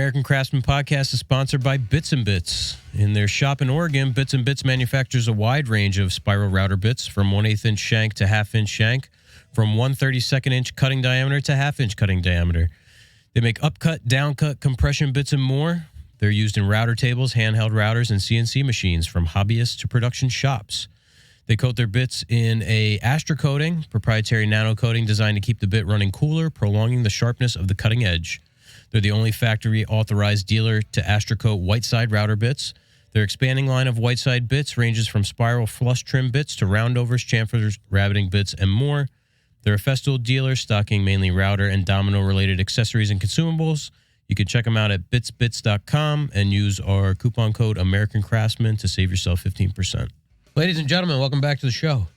American Craftsman podcast is sponsored by Bits and Bits. In their shop in Oregon, Bits and Bits manufactures a wide range of spiral router bits from 1/8 inch shank to 1/2 inch shank, from 1/32 inch cutting diameter to 1/2 inch cutting diameter. They make upcut, downcut, compression bits, and more. They're used in router tables, handheld routers, and CNC machines from hobbyists to production shops. They coat their bits in a Astra coating, proprietary nano coating designed to keep the bit running cooler, prolonging the sharpness of the cutting edge. They're the only factory-authorized dealer to Astra coat white-side router bits. Their expanding line of white-side bits ranges from spiral flush trim bits to roundovers, chamfers, rabbiting bits, and more. They're a Festool dealer stocking mainly router and domino-related accessories and consumables. You can check them out at bitsbits.com and use our coupon code American Craftsman to save yourself 15%. Ladies and gentlemen, welcome back to the show.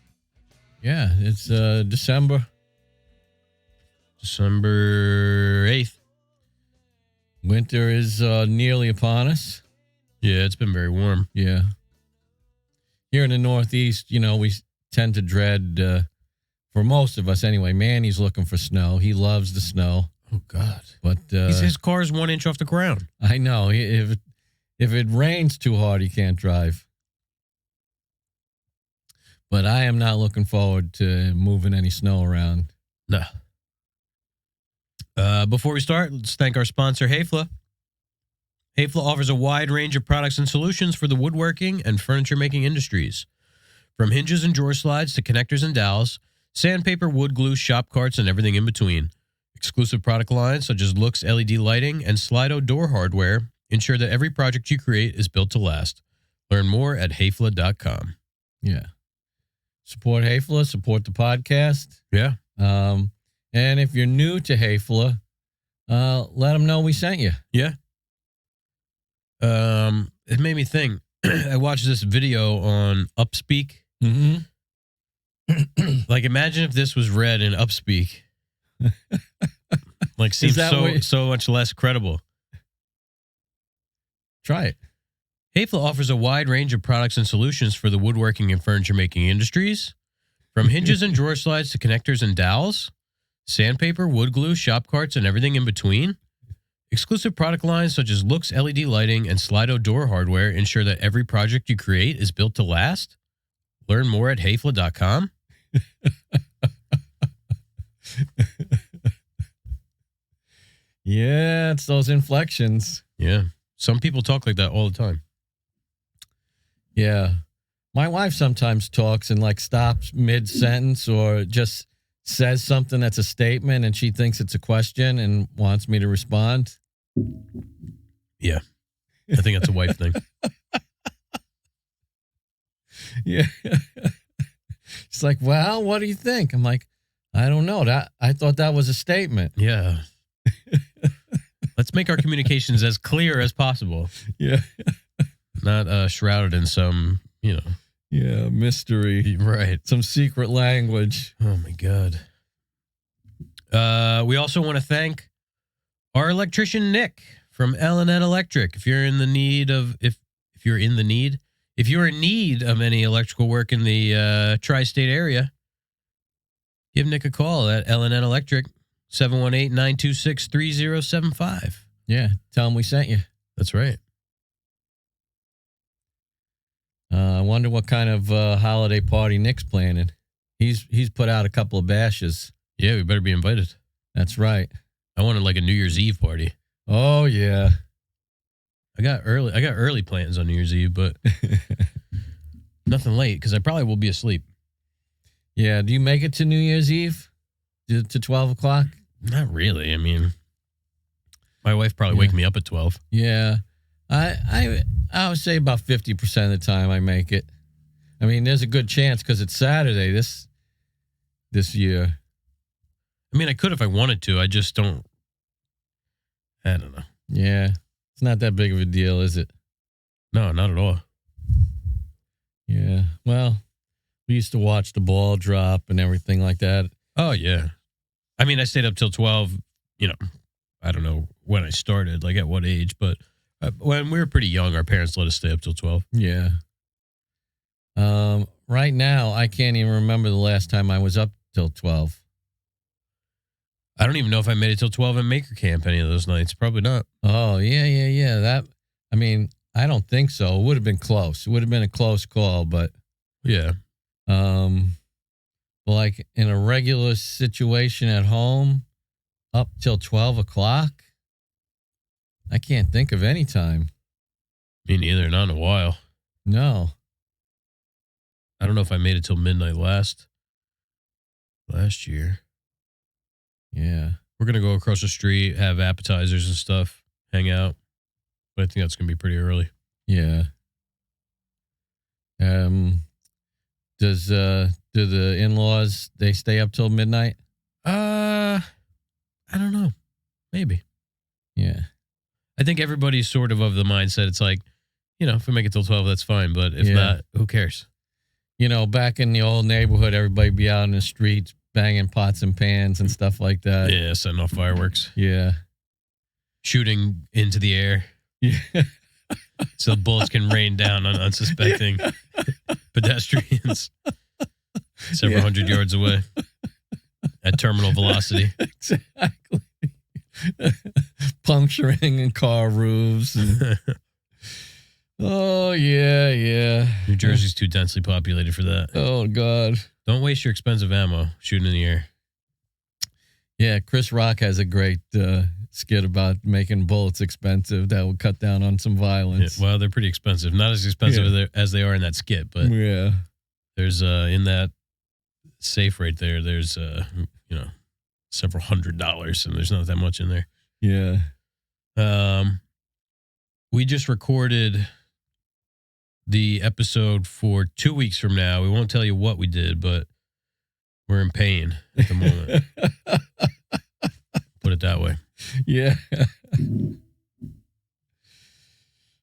Yeah, it's December 8th. Winter is nearly upon us. Yeah, it's been very warm. Yeah. Here in the Northeast, we tend to dread, for most of us anyway, Manny's looking for snow. He loves the snow. Oh, God. But his car's 1 inch off the ground. I know. If it rains too hard, he can't drive. But I am not looking forward to moving any snow around. No. Before we start, let's thank our sponsor, Hafla. Hafla offers a wide range of products and solutions for the woodworking and furniture-making industries. From hinges and drawer slides to connectors and dowels, sandpaper, wood glue, shop carts, and everything in between. Exclusive product lines such as Lux LED lighting and Slido door hardware ensure that every project you create is built to last. Learn more at hafla.com. Yeah. Support Hafla, support the podcast. Yeah. And if you're new to Hafla, let them know we sent you. Yeah. It made me think. I watched this video on Upspeak. Mm-hmm. Like, imagine if this was read in Upspeak. Like, seems so much less credible. Try it. Hafla offers a wide range of products and solutions for the woodworking and furniture-making industries. From hinges and drawer slides to connectors and dowels, sandpaper, wood glue, shop carts, and everything in between. Exclusive product lines such as Lux LED lighting and Slido door hardware ensure that every project you create is built to last. Learn more at hafla.com. Yeah, it's those inflections. Yeah. Some people talk like that all the time. Yeah. My wife sometimes talks and stops mid-sentence or just says something that's a statement and she thinks it's a question and wants me to respond. Yeah. I think that's a wife thing. Yeah. She's like, well, what do you think? I'm like, I don't know. I thought that was a statement. Yeah. Let's make our communications as clear as possible. Yeah. Not shrouded in some, Yeah, mystery. Right. Some secret language. Oh, my God. We also want to thank our electrician, Nick, from L&N Electric. If you're in need of any electrical work in the tri-state area, give Nick a call at L&N Electric, 718-926-3075. Yeah, tell him we sent you. That's right. I wonder what kind of holiday party Nick's planning. He's put out a couple of bashes. Yeah, we better be invited. That's right. I wanted like a New Year's Eve party. Oh yeah. I got early plans on New Year's Eve, but nothing late because I probably will be asleep. Yeah. Do you make it to New Year's Eve to 12 o'clock? Not really. I mean, my wife probably wake me up at 12. Yeah. I would say about 50% of the time I make it. I mean, there's a good chance because it's Saturday this year. I mean, I could if I wanted to. I just don't. I don't know. Yeah. It's not that big of a deal, is it? No, not at all. Yeah. Well, we used to watch the ball drop and everything like that. Oh, yeah. I mean, I stayed up till 12, I don't know when I started, like at what age, but when we were pretty young, our parents let us stay up till 12. Yeah. Right now, I can't even remember the last time I was up till 12. I don't even know if I made it till 12 at Maker Camp any of those nights. Probably not. Oh, yeah. I don't think so. It would have been close. It would have been a close call, but Yeah. like in a regular situation at home, up till 12 o'clock, I can't think of any time. Me neither. Not in a while. No. I don't know if I made it till midnight last year. Yeah. We're going to go across the street, have appetizers and stuff, hang out. But I think that's going to be pretty early. Yeah. Do the in-laws, they stay up till midnight? I don't know. Maybe. Yeah. I think everybody's sort of the mindset. It's like, if we make it till 12, that's fine. But if Yeah. not, who cares? Back in the old neighborhood, everybody be out in the streets banging pots and pans and stuff like that. Yeah, setting off fireworks. Yeah. Shooting into the air. Yeah. So bullets can rain down on unsuspecting pedestrians several hundred yards away at terminal velocity. Exactly. Puncturing in car roofs. Oh, yeah. New Jersey's too densely populated for that. Oh, God. Don't waste your expensive ammo shooting in the air. Yeah, Chris Rock has a great skit about making bullets expensive that will cut down on some violence. Yeah, well, they're pretty expensive. Not as expensive as they are in that skit, but yeah, there's in that safe right there, there's several $100s, and there's not that much in there. Yeah. We just recorded the episode for 2 weeks from now. We won't tell you what we did, but we're in pain at the moment. Put it that way. Yeah.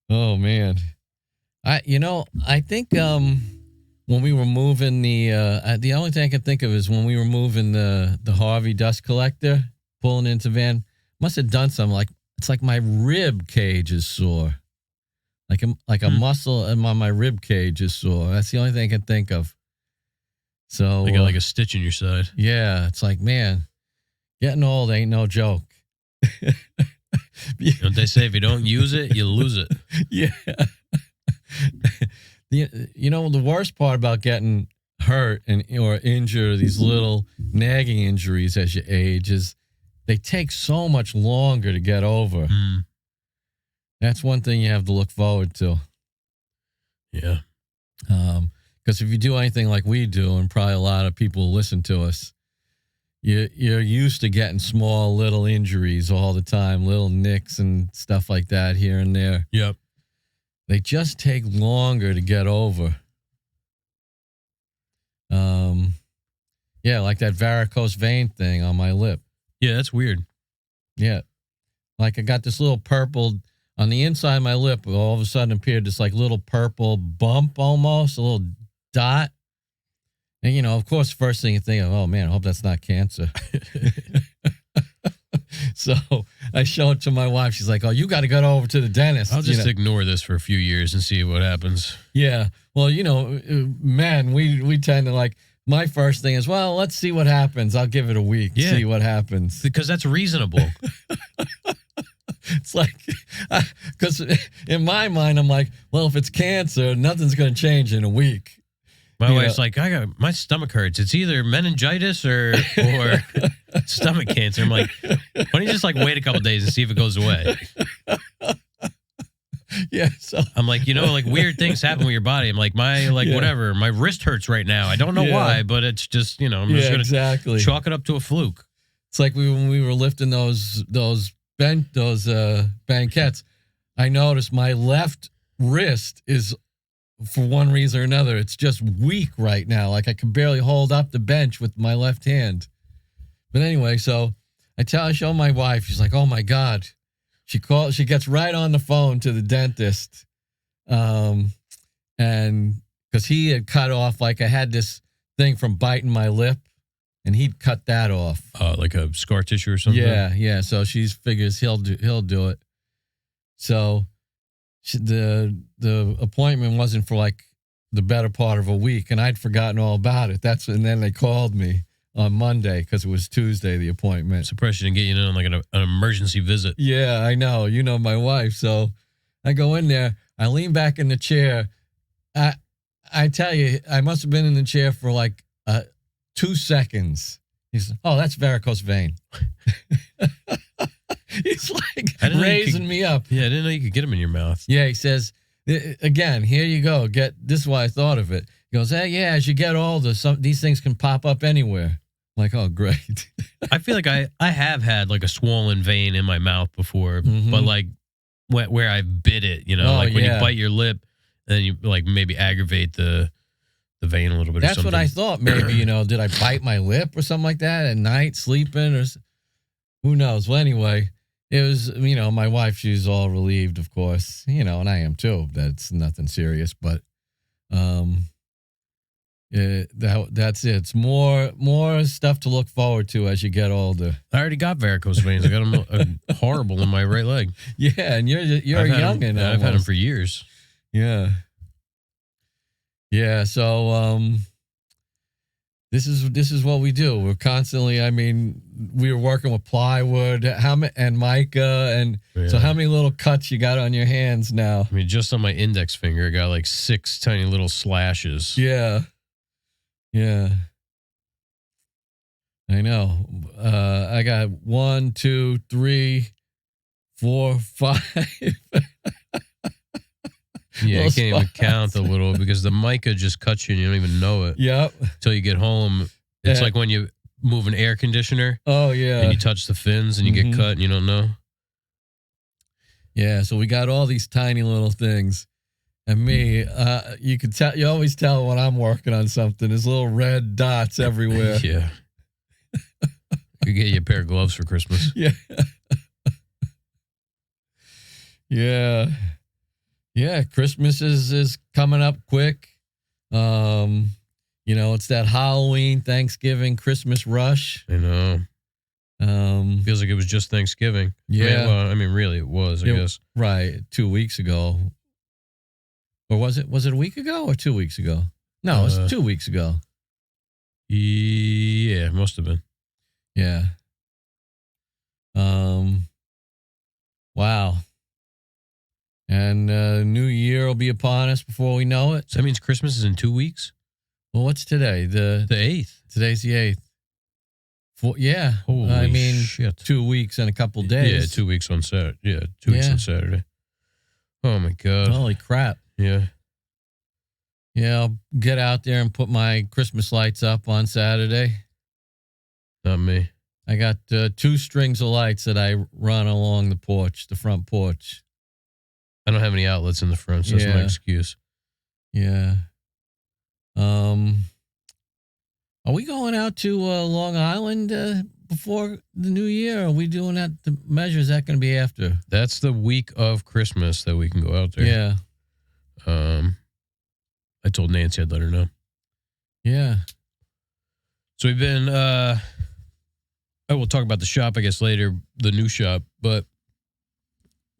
Oh, man. I think when we were moving the only thing I can think of is when we were moving the Harvey dust collector, pulling into van, must have done something like, it's like my rib cage is sore. Like a muscle on my rib cage is sore. That's the only thing I can think of. So they got like a stitch in your side. Yeah, it's like, man, getting old ain't no joke. Don't they say if you don't use it, you lose it? Yeah. The worst part about getting hurt or injured, these little nagging injuries as you age, is they take so much longer to get over. That's one thing you have to look forward to. Yeah. Because if you do anything like we do, and probably a lot of people listen to us, you're used to getting small little injuries all the time, little nicks and stuff like that here and there. Yep. They just take longer to get over. Yeah, like that varicose vein thing on my lip. Yeah, that's weird. Yeah. Like I got this little purple on the inside of my lip, all of a sudden appeared this like little purple bump almost, a little dot. And, of course, first thing you think of, oh, man, I hope that's not cancer. So I show it to my wife. She's like, oh, you got to go over to the dentist. I'll just ignore this for a few years and see what happens. Yeah. Well, man, we tend to like, my first thing is, well, let's see what happens. I'll give it a week, see what happens. Because that's reasonable. It's like, because in my mind, I'm like, well, if it's cancer, nothing's going to change in a week. My wife's like, my stomach hurts. It's either meningitis or stomach cancer. I'm like, why don't you just like wait a couple days and see if it goes away? Yeah. So I'm like, like weird things happen with your body. I'm like, whatever. My wrist hurts right now. I don't know why, but it's just, I'm just going to chalk it up to a fluke. It's like when we were lifting those banquettes, I noticed my left wrist is, for one reason or another, it's just weak right now. Like I can barely hold up the bench with my left hand. But anyway, so I show my wife. She's like, "Oh my God!" She gets right on the phone to the dentist, and because he had cut off, like I had this thing from biting my lip, and he'd cut that off. Like a scar tissue or something. Yeah. So she figures he'll do it. So. The appointment wasn't for like the better part of a week, and I'd forgotten all about it. And then they called me on Monday because it was Tuesday, the appointment. Surprised she didn't get you in on like an emergency visit. Yeah, I know. You know my wife. So I go in there. I lean back in the chair. I tell you, I must have been in the chair for like 2 seconds. He said, "Oh, that's varicose vein." He's like raising me up. Yeah, I didn't know you could get them in your mouth. Yeah, he says, again, here you go. This is why I thought of it. He goes, "Hey, yeah, as you get older, these things can pop up anywhere." I'm like, oh, great. I feel like I have had like a swollen vein in my mouth before, but like where I bit it, like when you bite your lip, and you like maybe aggravate the vein a little bit. That's or something. What I thought. Maybe did I bite my lip or something like that at night, sleeping, or who knows? Well, anyway, it was my wife. She's all relieved, of course, and I am too. That's nothing serious, but that's it. It's more stuff to look forward to as you get older. I already got varicose veins. I got them horrible in my right leg. Yeah, and you're young and I've had them for years. Yeah. Yeah, so this is what we do. We're constantly, we were working with plywood and mica, and so how many little cuts you got on your hands now? Just on my index finger, I got like 6 tiny little slashes. Yeah. Yeah. I know. I got 1, 2, 3, 4, 5. Yeah, you can't even count a little because the mica just cuts you and you don't even know it. Yep. Until you get home. It's like when you move an air conditioner. Oh, yeah. And you touch the fins and you get cut and you don't know. Yeah, so we got all these tiny little things. And me, you could tell. You always tell when I'm working on something. There's little red dots everywhere. Yeah. Could get you a pair of gloves for Christmas. Yeah. Yeah. Yeah, Christmas is coming up quick. It's that Halloween, Thanksgiving, Christmas rush. I know. Feels like it was just Thanksgiving. Yeah. Really, it was, I guess. Right, 2 weeks ago. Or was it a week ago or 2 weeks ago? No, it was 2 weeks ago. Yeah, it must have been. Yeah. Wow. And New Year will be upon us before we know it. So that means Christmas is in 2 weeks? Well, what's today? The 8th. Today's the 8th. Yeah. Holy shit. 2 weeks and a couple days. Yeah, 2 weeks on Saturday. Yeah, 2 weeks on Saturday. Oh, my God. Holy crap. Yeah. Yeah, I'll get out there and put my Christmas lights up on Saturday. Not me. I got 2 strings of lights that I run along the front porch. I don't have any outlets in the front, so that's my excuse. Yeah. Are we going out to Long Island before the New Year? Or are we doing that? The measure, is that going to be after? That's the week of Christmas that we can go out there. Yeah. I told Nancy I'd let her know. Yeah. So we've been, I will talk about the shop, I guess, later, the new shop, but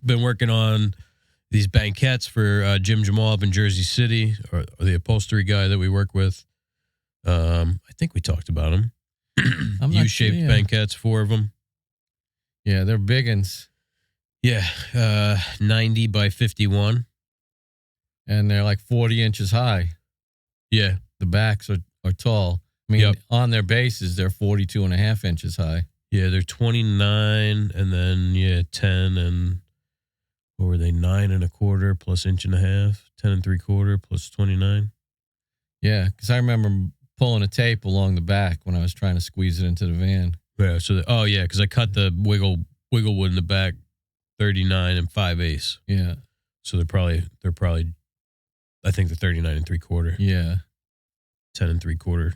been working on these banquettes for Jim Jamal up in Jersey City, or the upholstery guy that we work with. I think we talked about them. U-shaped banquettes, 4 of them. Yeah, they're big ones. Yeah, 90 by 51. And they're like 40 inches high. Yeah. The backs are tall. On their bases, they're 42 and a half inches high. Yeah, they're 29 and then, 10 and... What were they? 9 1/4 plus inch and a half, 10 3/4 plus 29. Yeah, because I remember pulling a tape along the back when I was trying to squeeze it into the van. Yeah. So, because I cut the wiggle wood in the back, 39 and 5/8. Yeah. So they're probably. I think they're 39 3/4. Yeah. 10 3/4.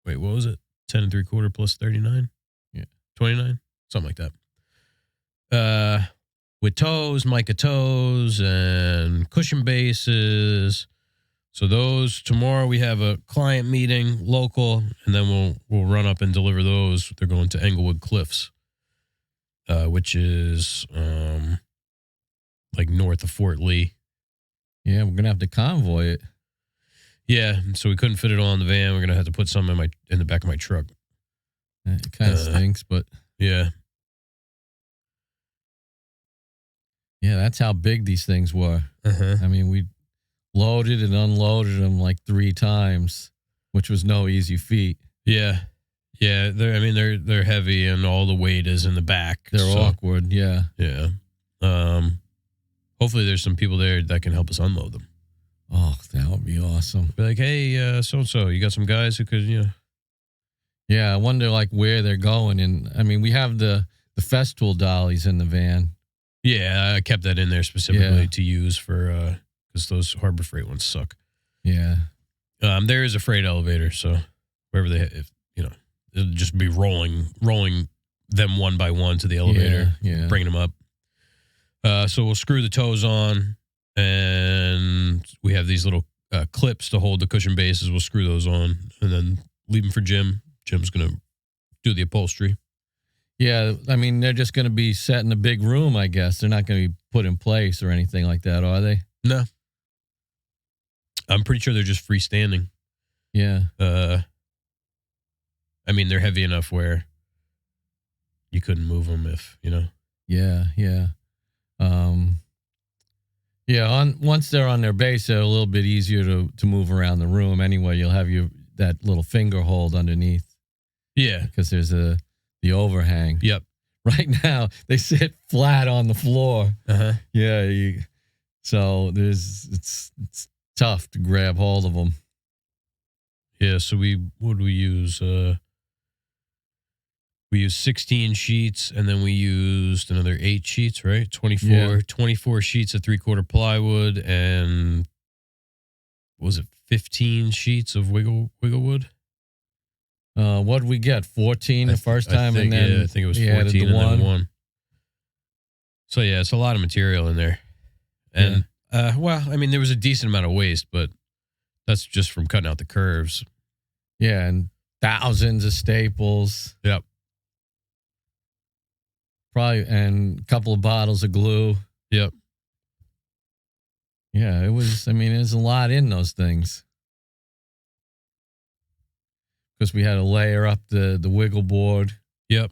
Wait, what was it? 10 3/4 plus 39. Yeah. 29, something like that. With toes, mica toes, and cushion bases. So those, tomorrow we have a client meeting, local, and then we'll run up and deliver those. They're going to Englewood Cliffs, which is like north of Fort Lee. Yeah, we're going to have to convoy it. Yeah, so we couldn't fit it all in the van. We're going to have to put some in the back of my truck. It kind of stinks, but yeah. Yeah, that's how big these things were. I mean, we loaded and unloaded them like 3 times, which was no easy feat. Yeah. Yeah, they're heavy and all the weight is in the back. They're awkward, yeah. Yeah. Hopefully there's some people there that can help us unload them. Oh, that would be awesome. Be like, hey, so-and-so, you got some guys who could, Yeah, I wonder like where they're going. And I mean, we have the Festool dollies in the van. Yeah, I kept that in there specifically to use for, because those Harbor Freight ones suck. Yeah. There is a freight elevator, so wherever it'll just be rolling them one by one to the elevator, bringing them up. So we'll screw the toes on, and we have these little clips to hold the cushion bases. We'll screw those on, and then leave them for Jim. Jim's going to do the upholstery. Yeah, I mean, they're just going to be set in a big room, I guess. They're not going to be put in place or anything like that, are they? No. I'm pretty sure they're just freestanding. Yeah. I mean, they're heavy enough where you couldn't move them if. Yeah. Once they're on their base, they're a little bit easier to move around the room. Anyway, you'll have that little finger hold underneath. Yeah, because there's the overhang. Yep. Right now, they sit flat on the floor. Yeah. So it's tough to grab hold of them. Yeah. So what do we use? We used 16 sheets, and then we used another 8 sheets, right? 24 sheets of 3/4 plywood, and was it 15 sheets of wiggle wood? What did we get? 14 the first time, and then I think it was 14 and then 1. So yeah, it's a lot of material in there, and I mean, there was a decent amount of waste, but that's just from cutting out the curves. Yeah, and thousands of staples. Yep. Probably, and a couple of bottles of glue. Yep. Yeah, it was. I mean, there's a lot in those things. Because we had to layer up the wiggle board. Yep.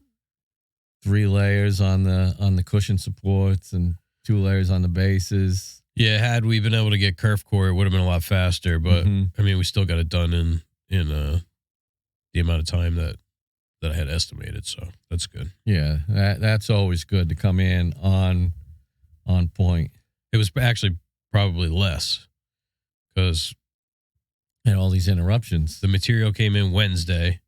3 layers on the cushion supports and 2 layers on the bases. Yeah, had we been able to get kerf core, it would have been a lot faster. But I mean, we still got it done in the amount of time that I had estimated. So that's good. Yeah, that's always good to come in on point. It was actually probably less because. And all these interruptions. The material came in Wednesday,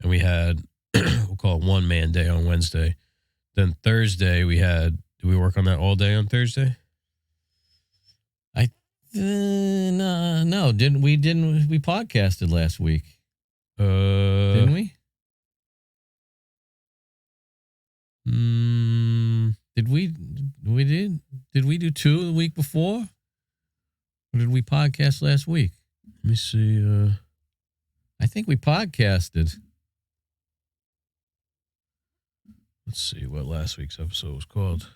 and we had, we'll call it one-man day on Wednesday. Then Thursday, did we work on that all day on Thursday? No, didn't we podcasted last week? Didn't we? Did we do 2 the week before? Or did we podcast last week? Let me see. I think we podcasted. Let's see what last week's episode was called.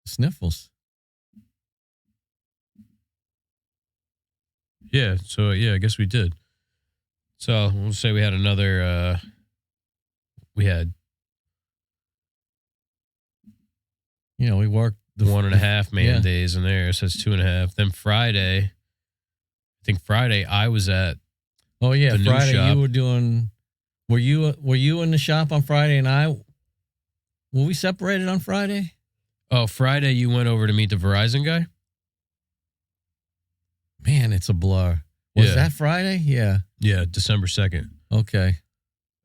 Sniffles. Yeah. So, I guess we did. So, we'll say we had another, we worked the 1.5 man days in there. So, it's 2.5. Then Friday, I think Friday I was at the Friday shop. You were doing, were you in the shop on Friday and were we separated on Friday? Oh, Friday you went over to meet the Verizon guy? Man, it's a blur. Was that Friday? Yeah. Yeah, December 2nd. Okay.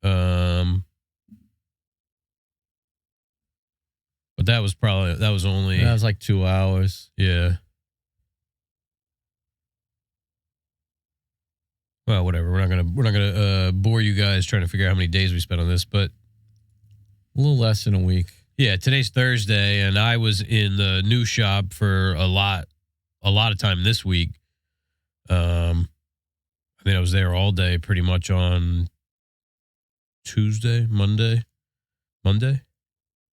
But that was only... That was like 2 hours. Yeah. Well, whatever. We're not gonna bore you guys trying to figure out how many days we spent on this, but a little less than a week. Yeah, today's Thursday, and I was in the new shop for a lot of time this week. I mean, I was there all day, pretty much on Tuesday, Monday. Yeah.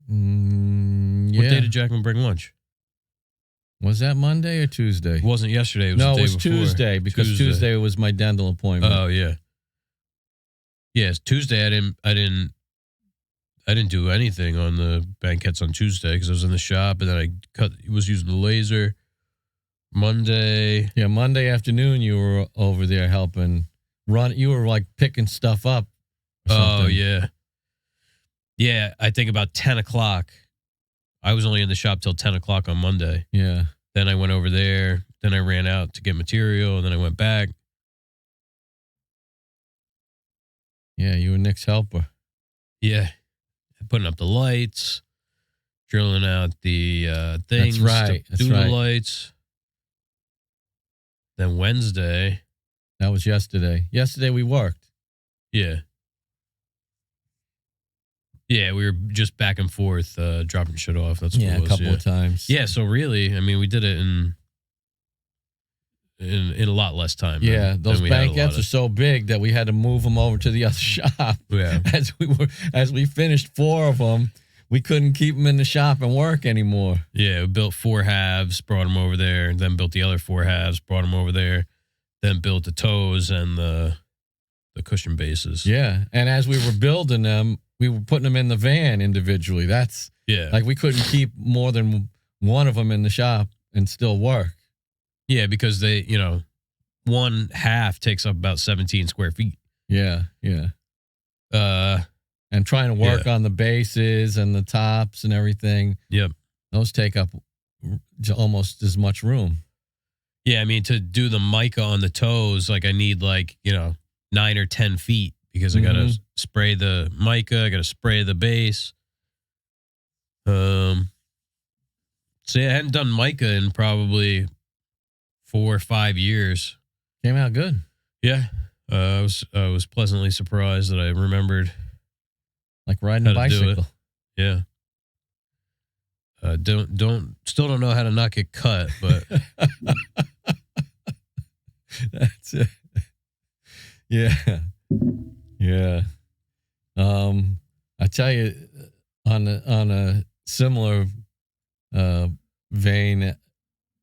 What day did Jackman bring lunch? Was that Monday or Tuesday? It wasn't yesterday. It was No, the it day was before. Tuesday because Tuesday was my dental appointment. Oh yeah. Yes, Tuesday. I didn't do anything on the banquettes on Tuesday because I was in the shop, and then I was using the laser. Monday. Yeah, Monday afternoon you were over there helping run. You were like picking stuff up. Oh yeah. Yeah, I think about 10 o'clock. I was only in the shop till 10 o'clock on Monday. Yeah. Then I went over there. Then I ran out to get material. And then I went back. Yeah, you were Nick's helper. Yeah. Putting up the lights, drilling out the things. That's right. To do the lights. Then Wednesday. That was yesterday. Yesterday we worked. Yeah. Yeah, we were just back and forth, dropping shit off. That's what it was. A couple of times. Yeah, so really, I mean, we did it in a lot less time. Yeah, those banquettes are so big that we had to move them over to the other shop. Yeah. As we finished 4 of them, we couldn't keep them in the shop and work anymore. Yeah, we built 4 halves, brought them over there, and then built the other 4 halves, brought them over there, then built the toes and the cushion bases. Yeah, and as we were building them, we were putting them in the van individually. That's like we couldn't keep more than one of them in the shop and still work. Yeah, because they, one half takes up about 17 square feet. Yeah, yeah. And trying to work on the bases and the tops and everything. Yep. Those take up almost as much room. Yeah, I mean, to do the mica on the toes, like I need 9 or 10 feet because I got to spray the mica. I got to spray the base. So yeah, I hadn't done mica in probably 4 or 5 years. Came out good. Yeah. I was pleasantly surprised that I remembered. Like riding a bicycle. Yeah. Still don't know how to not get cut, but that's it. Yeah. Yeah. I tell you, on a similar vein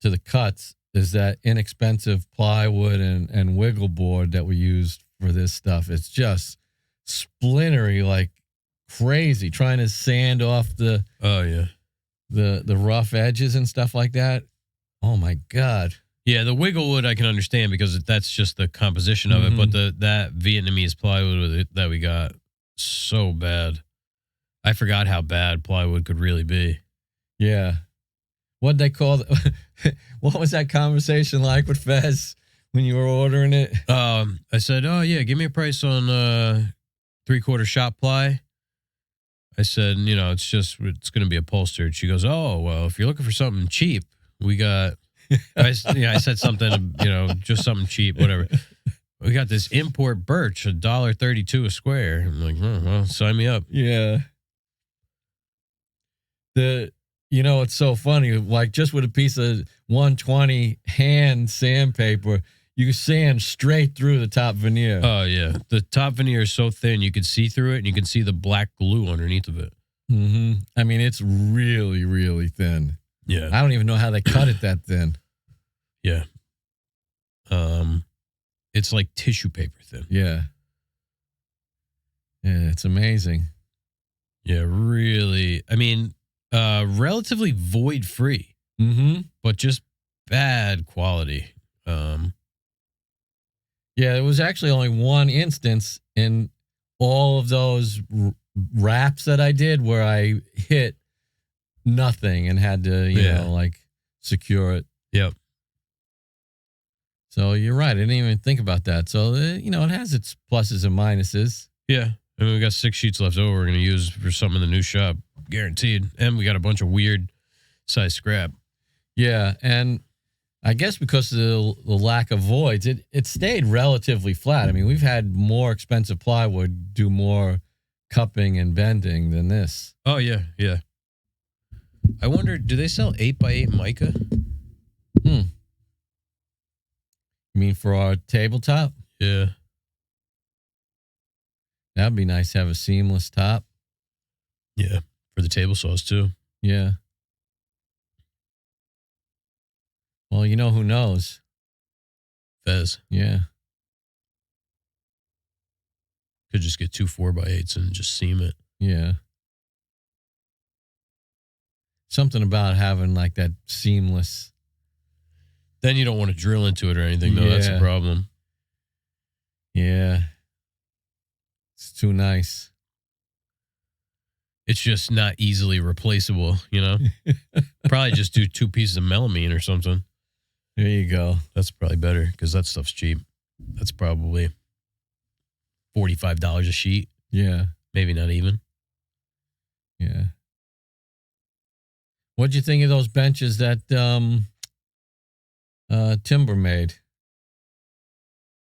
to the cuts is that inexpensive plywood and wiggle board that we used for this stuff. It's just splintery like crazy, trying to sand off the rough edges and stuff like that. Oh my God. Yeah, the wiggle wood I can understand because that's just the composition of it, but that Vietnamese plywood that we got, so bad. I forgot how bad plywood could really be. Yeah. What'd they call it? What was that conversation like with Fez when you were ordering it? I said, oh yeah, give me a price on 3/4 shop ply. I said, it's going to be upholstered. She goes, oh, well, if you're looking for something cheap, we got, I said something, just something cheap, whatever. We got this import birch, $1.32 a square. I'm like, oh, well, sign me up. Yeah. It's so funny. Like just with a piece of 120 hand sandpaper, you can sand straight through the top veneer. Oh, yeah. The top veneer is so thin, you can see through it, and you can see the black glue underneath of it. Mm-hmm. I mean, it's really, really thin. Yeah. I don't even know how they cut it that thin. Yeah. It's like tissue paper thin. Yeah. Yeah, it's amazing. Yeah, really. I mean, relatively void free, but just bad quality. Yeah, there was actually only one instance in all of those wraps that I did where I hit nothing and had to, you know, secure it. Yep. So you're right. I didn't even think about that. So, it has its pluses and minuses. Yeah. I mean, we got 6 sheets left over we're going to use for something in the new shop. Guaranteed. And we got a bunch of weird size scrap. Yeah. And I guess because of the lack of voids, it stayed relatively flat. I mean, we've had more expensive plywood do more cupping and bending than this. Oh, yeah. Yeah. I wonder, do they sell 8x8 mica? You mean for our tabletop? Yeah. That'd be nice to have a seamless top. Yeah. For the table saws, too. Yeah. Well, you know who knows? Fez. Yeah. Could just get 2 4x8s and just seam it. Yeah. Something about having like that seamless. Then you don't want to drill into it or anything, though. That's the Yeah. problem. Yeah. It's too nice. It's just not easily replaceable, you know? Probably just do 2 pieces of melamine or something. There you go. That's probably better because that stuff's cheap. That's probably $45 a sheet. Yeah. Maybe not even. Yeah. What'd you think of those benches that Timber made?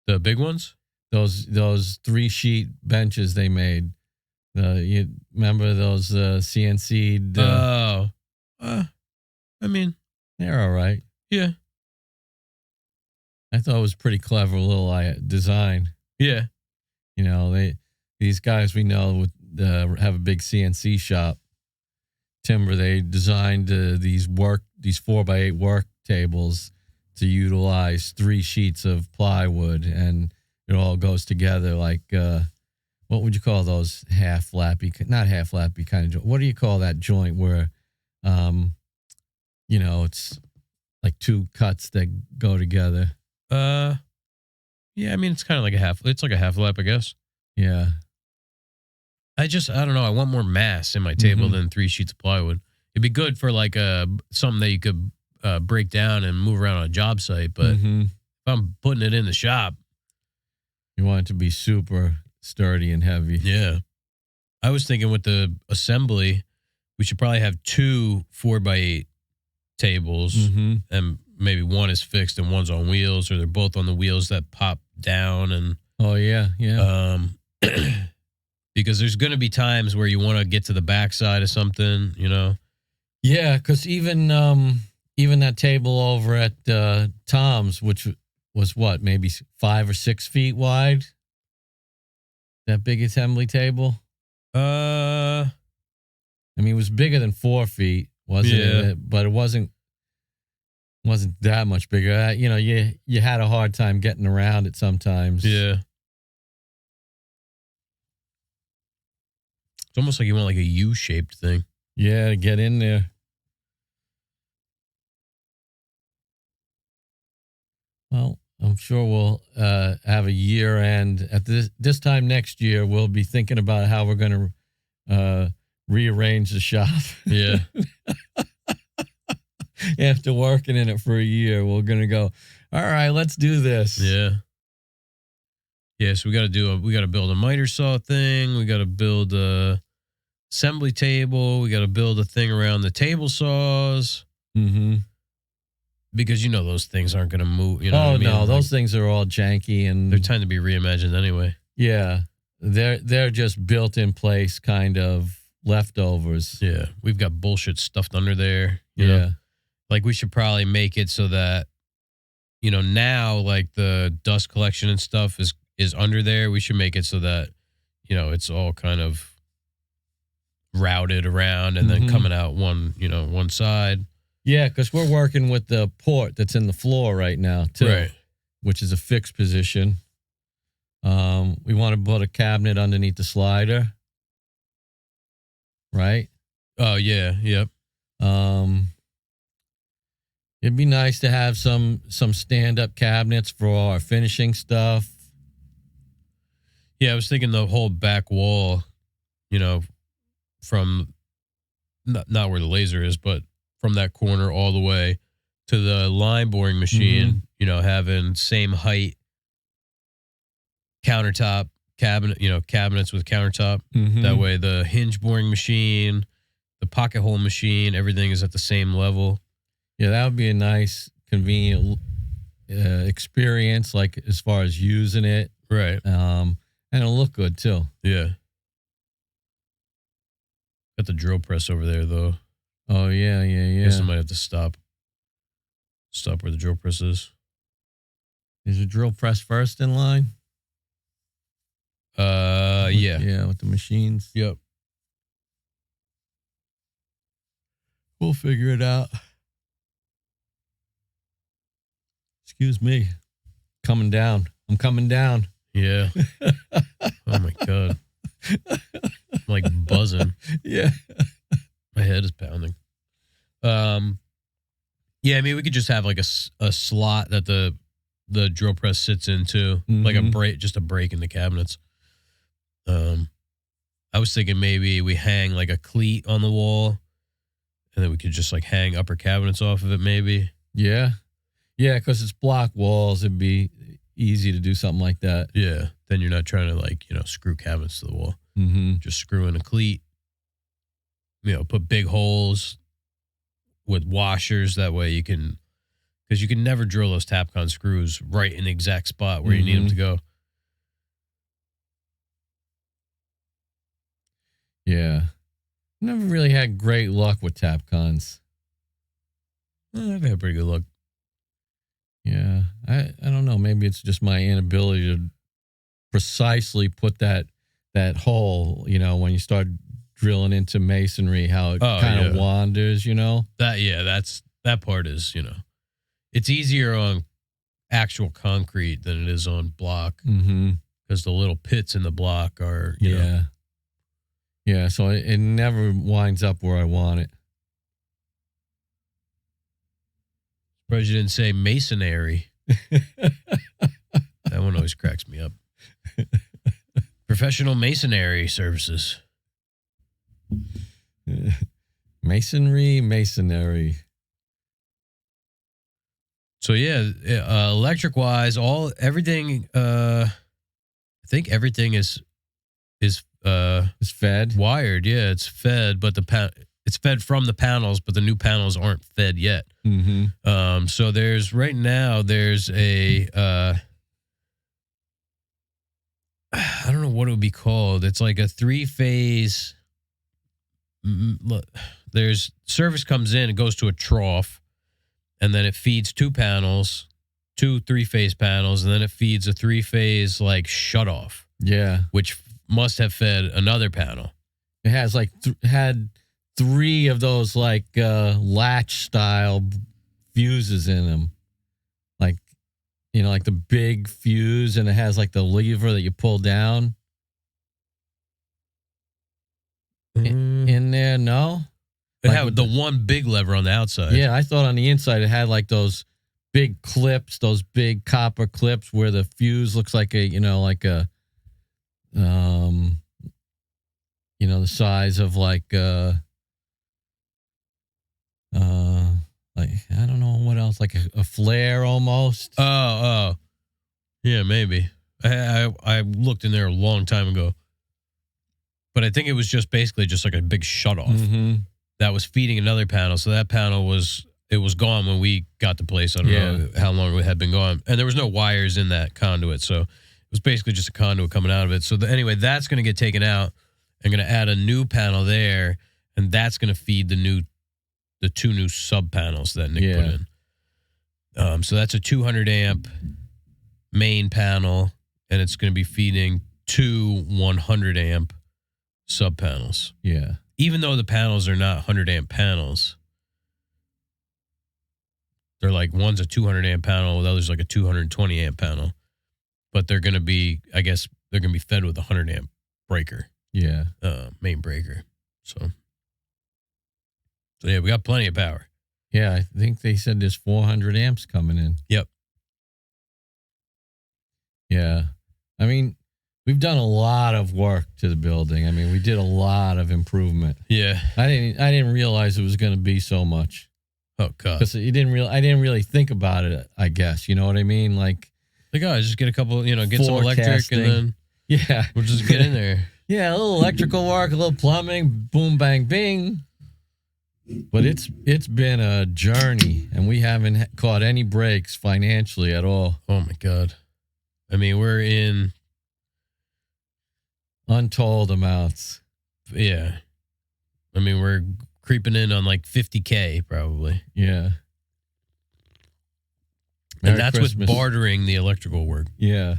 The big ones? Those 3-sheet benches they made. You remember those CNC'd? I mean, they're all right. yeah. I thought it was pretty clever little design. Yeah. You know, these guys we know would have a big CNC shop. Timber, they designed these 4x8 work tables to utilize 3 sheets of plywood, and it all goes together like what would you call those not half lappy kind of joint? What do you call that joint where it's like 2 cuts that go together? Yeah, I mean it's kind of like it's like a half lap, I guess. Yeah. I don't know. I want more mass in my table than 3 sheets of plywood. It'd be good for like something that you could break down and move around on a job site. But if I'm putting it in the shop, you want it to be super sturdy and heavy. Yeah. I was thinking with the assembly, we should probably have 2 4x8 tables, and maybe one is fixed and one's on wheels, or they're both on the wheels that pop down. And oh yeah. because there's going to be times where you want to get to the backside of something, you know? Yeah, because even that table over at Tom's, which was what, maybe 5 or 6 feet wide? That big assembly table? I mean, it was bigger than 4 feet, wasn't it? But it wasn't that much bigger. You had a hard time getting around it sometimes. Yeah. It's almost like you want like a U-shaped thing. Yeah, to get in there. Well, I'm sure we'll have a year end. At this time next year, we'll be thinking about how we're going to rearrange the shop. Yeah. After working in it for a year, we're going to go, all right, let's do this. Yeah. Yeah, so we got to build a miter saw thing. We got to build a assembly table. We got to build a thing around the table saws. Because those things aren't going to move. You know oh what I mean? No, those things are all janky and they're trying to be reimagined anyway. Yeah, they're just built in place kind of leftovers. Yeah, we've got bullshit stuffed under there. You know? Like we should probably make it so that now like the dust collection and stuff is under there. We should make it so that it's all kind of routed around and then coming out one side. Yeah, because we're working with the port that's in the floor right now, too, right? Which is a fixed position. We want to put a cabinet underneath the slider, right? Oh, yeah, yep. It'd be nice to have some stand-up cabinets for our finishing stuff. Yeah, I was thinking the whole back wall, from not where the laser is, but from that corner all the way to the line boring machine, having same height countertop cabinet, cabinets with countertop. That way the hinge boring machine, the pocket hole machine, everything is at the same level. Yeah, that would be a nice, convenient experience, like as far as using it. Right. And it'll look good too. Yeah. Got the drill press over there though. Oh, yeah. I guess I might have to stop where the drill press is. Is the drill press first in line? Yeah. Yeah, with the machines. Yep. We'll figure it out. Excuse me. Coming down. I'm coming down. Yeah. Oh my God. I'm like buzzing. Yeah. My head is pounding. Yeah, I mean, we could just have like a slot that the drill press sits into, like a break, just a break in the cabinets. I was thinking maybe we hang like a cleat on the wall, and then we could just like hang upper cabinets off of it, maybe. Yeah. Yeah, because it's block walls. It'd be easy to do something like that. Yeah. Then you're not trying to like, screw cabinets to the wall. Mm-hmm. Just screw in a cleat, put big holes with washers. That way you can, because you can never drill those Tapcon screws right in the exact spot where you need them to go. Yeah. Never really had great luck with Tapcons. I've had pretty good luck. Yeah. I don't know. Maybe it's just my inability to precisely put that hole, when you start drilling into masonry, how it kind of wanders, That part is, it's easier on actual concrete than it is on block. Because the little pits in the block are, you know. Yeah, so it never winds up where I want it. Surprised you didn't say masonry. That one always cracks me up. Professional masonry services. Masonry. So yeah, electric wise, everything. I think everything is fed, wired. Yeah, it's fed, but it's fed from the panels, but the new panels aren't fed yet. So there's a I don't know what it would be called. It's like a 3-phase. There's service comes in, it goes to a trough, and then it feeds two 3-phase panels, and then it feeds a 3-phase like shutoff. Yeah, which must have fed another panel. It has like had 3 of those like latch style fuses in them, like like the big fuse, and it has like the lever that you pull down. In there, no. It had the one big lever on the outside. Yeah, I thought on the inside it had like those big clips, those big copper clips where the fuse looks like the size of like I don't know what else, like a flare almost. Oh, yeah, maybe. I looked in there a long time ago, but I think it was just basically just like a big shutoff that was feeding another panel. So that panel was gone when we got the place. I don't know how long it had been gone, and there was no wires in that conduit, so it was basically just a conduit coming out of it. So anyway, that's going to get taken out. I'm going to add a new panel there, and that's going to feed the 2 new sub panels that Nick put in. So that's a 200 amp main panel, and it's going to be feeding 2 100 amp sub panels. Yeah. Even though the panels are not 100 amp panels, they're like, one's a 200 amp panel, the other's like a 220 amp panel. But they're going to be, I guess, they're going to be fed with a 100 amp breaker. Yeah. Main breaker. So yeah, we got plenty of power. Yeah, I think they said there's 400 amps coming in. Yep. Yeah. I mean, we've done a lot of work to the building. I mean, we did a lot of improvement. Yeah. I didn't realize it was going to be so much. Oh God. Because I didn't really think about it, I guess. You know what I mean? Like just get a couple, get some electric, and then we'll just get in there. Yeah, a little electrical work, a little plumbing, boom, bang, bing. But it's been a journey, and we haven't caught any breaks financially at all. Oh my God. I mean, we're in untold amounts. Yeah. I mean, we're creeping in on like $50K probably. Yeah. And that's Christmas. With bartering the electrical work. Yeah.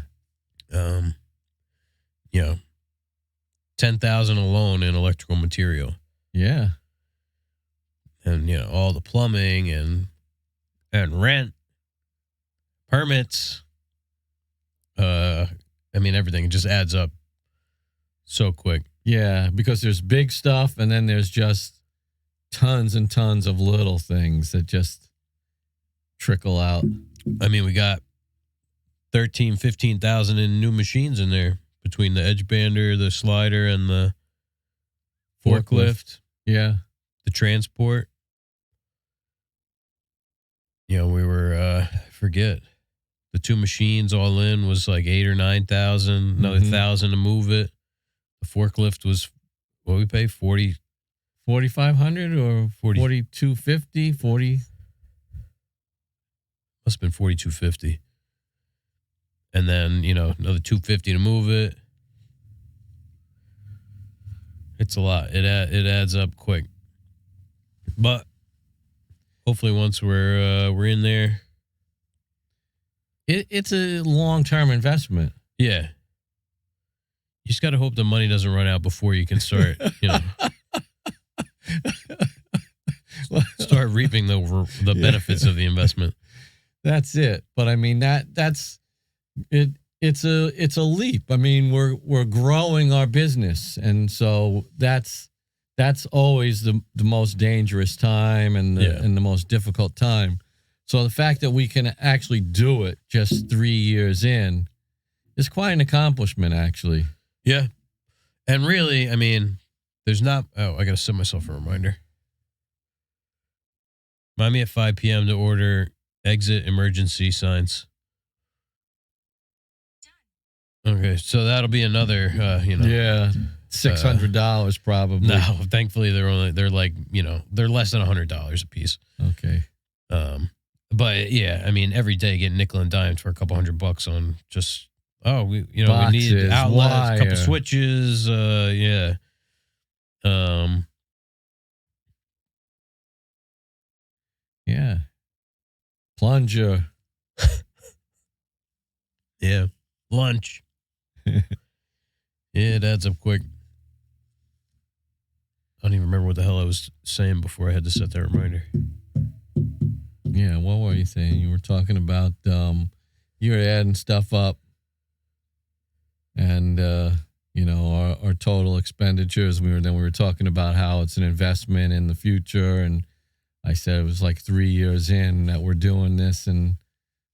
$10,000 alone in electrical material. Yeah. And all the plumbing and rent. Permits. I mean, everything just adds up so quick. Yeah, because there's big stuff and then there's just tons and tons of little things that just trickle out. I mean, we got 15,000 in new machines in there between the edge bander, the slider, and the forklift. Yeah. The transport. You know, we were, I forget, the two machines all in was like 8,000 or 9,000, another 1,000 to move it. The forklift was, what we pay, 4,500 or 4,250, 40. Must have been 4,250. And then, you know, another 250 to move it. It's a lot. It adds up quick. But hopefully once we're in there. It's a long-term investment. Yeah. You just got to hope the money doesn't run out before you can start, you know. Start reaping the benefits of the investment. That's it. But I mean that's it. It's a leap. I mean we're growing our business, and so that's always the most dangerous time and the most difficult time. So the fact that we can actually do it just 3 years in is quite an accomplishment, actually. Yeah, and really, I mean, there's not. Oh, I got to set myself a reminder. Remind me at 5 p.m. to order exit emergency signs. Okay, so that'll be another, $600 probably. No, thankfully they're like, they're less than $100 a piece. Okay. But yeah, I mean, every day getting nickel and dimes for a couple $100 on just, we boxes, need outlets, wire. a couple switches, yeah. Yeah. Plunger. Yeah. Lunch. Yeah, it adds up quick. I don't even remember what the hell I was saying before I had to set that reminder. Yeah, what were you saying? You were talking about you were adding stuff up, and our total expenditures. We were talking about how it's an investment in the future, and I said it was like 3 years in that we're doing this, and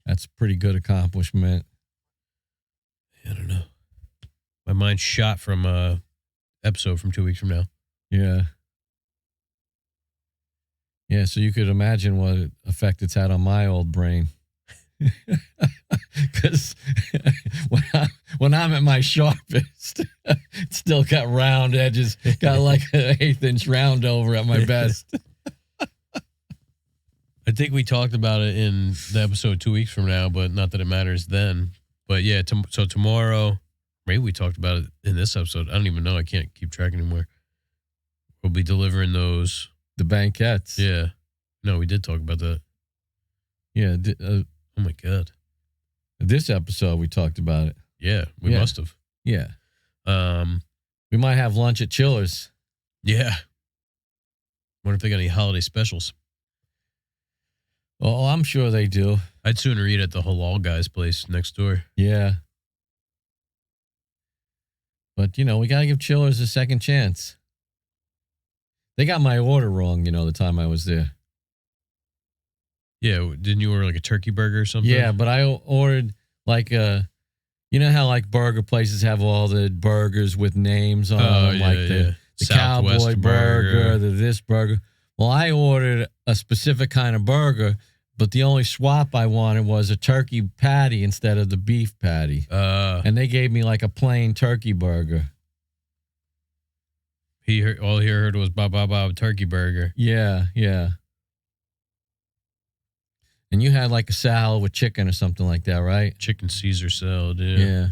that's a pretty good accomplishment. I don't know. My mind's shot from episode from 2 weeks from now. Yeah. Yeah, so you could imagine what effect it's had on my old brain. Because when I'm at my sharpest, it's still got round edges, got like an 1/8-inch round over at my best. I think we talked about it in the episode 2 weeks from now, but not that it matters then. But yeah, so tomorrow, maybe we talked about it in this episode. I don't even know. I can't keep track anymore. We'll be delivering those. The banquettes. Yeah. No, we did talk about that. Yeah. Oh, my God. This episode, we talked about it. Yeah, we must have. Yeah. We might have lunch at Chiller's. Yeah. Wonder if they got any holiday specials. Oh, I'm sure they do. I'd sooner eat at the halal guy's place next door. Yeah. But, we got to give Chiller's a second chance. They got my order wrong, the time I was there. Yeah, didn't you order like a turkey burger or something? Yeah, but I ordered like you know how like burger places have all the burgers with names on them, like the cowboy burger, the this burger. Well, I ordered a specific kind of burger, but the only swap I wanted was a turkey patty instead of the beef patty. And they gave me like a plain turkey burger. All he heard was ba turkey burger. Yeah, yeah. And you had like a salad with chicken or something like that, right? Chicken Caesar salad, yeah. Yeah.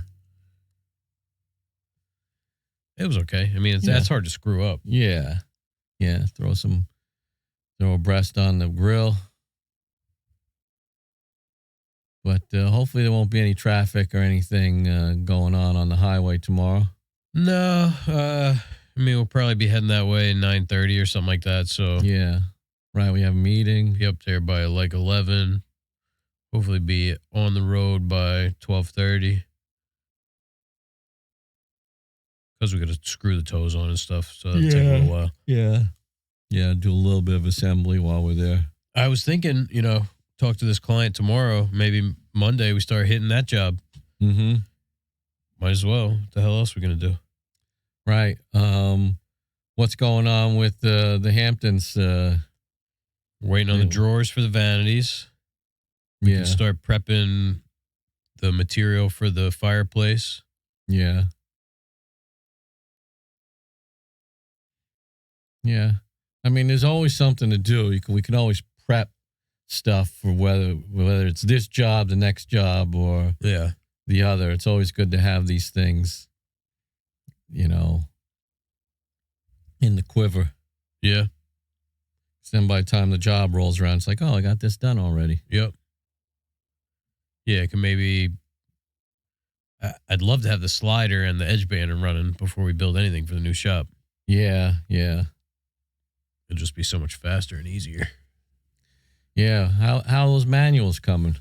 It was okay. I mean, that's hard to screw up. Yeah. Yeah. Throw a breast on the grill. But hopefully there won't be any traffic or anything going on the highway tomorrow. No. I mean, we'll probably be heading that way at 9:30 or something like that. So yeah. Right, we have a meeting. Be up there by like 11. Hopefully be on the road by 12:30. Because we got to screw the toes on and stuff, so it'll take a little while. Yeah. Yeah, do a little bit of assembly while we're there. I was thinking, talk to this client tomorrow. Maybe Monday we start hitting that job. Mm-hmm. Might as well. What the hell else are we going to do? Right. What's going on with the Hamptons? Waiting on the drawers for the vanities. We can start prepping the material for the fireplace. Yeah. Yeah. I mean, there's always something to do. We can always prep stuff for whether it's this job, the next job, or the other. It's always good to have these things, in the quiver. Yeah. Then by the time the job rolls around, it's like, oh, I got this done already. Yep. Yeah, it can maybe... I'd love to have the slider and the edge banner running before we build anything for the new shop. Yeah. It'll just be so much faster and easier. Yeah. How are those manuals coming?